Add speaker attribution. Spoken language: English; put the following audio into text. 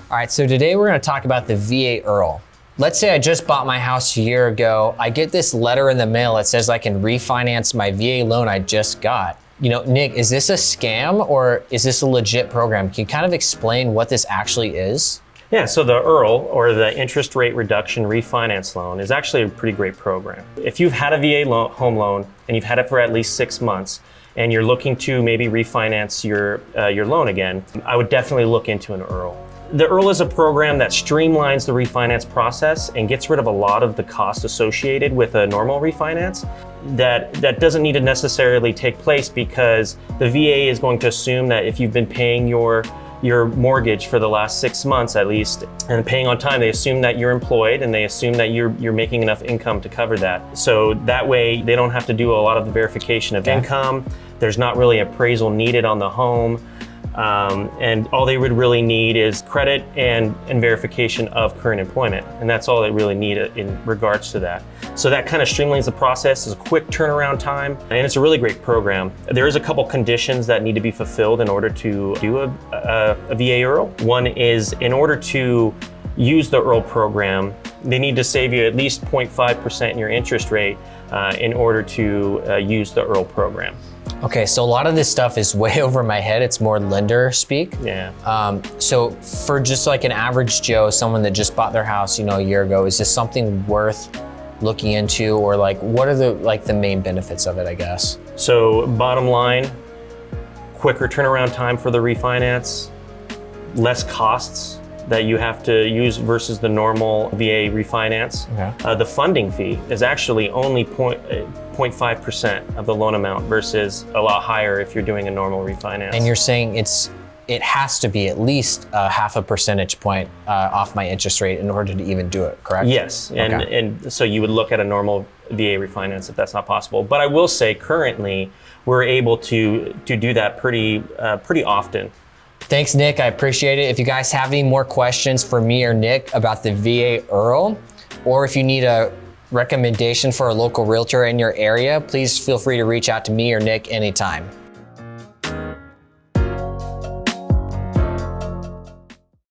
Speaker 1: All right, so today we're gonna talk about the VA IRRRL. Let's say I just bought my house a year ago. I get this letter in the mail that says I can refinance my VA loan I just got. You know, Nick, is this a scam or is this a legit program? Can you kind of explain what this actually is?
Speaker 2: Yeah, so the IRRRL, or the Interest Rate Reduction Refinance Loan, is actually a pretty great program. If you've had a VA home loan and you've had it for at least 6 months, and you're looking to maybe refinance your loan again, I would definitely look into an IRRRL. The IRRRL is a program that streamlines the refinance process and gets rid of a lot of the costs associated with a normal refinance that doesn't need to necessarily take place, because the VA is going to assume that if you've been paying your mortgage for the last 6 months at least, and paying on time, they assume that you're employed and they assume that you're making enough income to cover that. So that way they don't have to do a lot of the verification of income. There's not really appraisal needed on the home. And all they would really need is credit and verification of current employment. And that's all they really need in regards to that. So that kind of streamlines the process. It's a quick turnaround time, and it's a really great program. There is a couple conditions that need to be fulfilled in order to do a VA IRRRL. One is, in order to use the IRRRL program, they need to save you at least 0.5% in your interest rate in order to use the IRRRL program.
Speaker 1: Okay, so a lot of this stuff is way over my head. It's more lender speak.
Speaker 2: Yeah.
Speaker 1: So for just like an average Joe, someone that just bought their house, a year ago, is this something worth looking into, or like what are the main benefits of it, I guess?
Speaker 2: So bottom line, quicker turnaround time for the refinance, less costs that you have to use versus the normal VA refinance.
Speaker 1: Okay.
Speaker 2: The funding fee is actually only 0.5% of the loan amount versus a lot higher if you're doing a normal refinance.
Speaker 1: And you're saying it has to be at least half a percentage point off my interest rate in order to even do it, correct?
Speaker 2: Yes, and so you would look at a normal VA refinance if that's not possible. But I will say currently we're able to do that pretty often.
Speaker 1: Thanks, Nick. I appreciate it. If you guys have any more questions for me or Nick about the VA IRRRL, or if you need a recommendation for a local realtor in your area, please feel free to reach out to me or Nick anytime.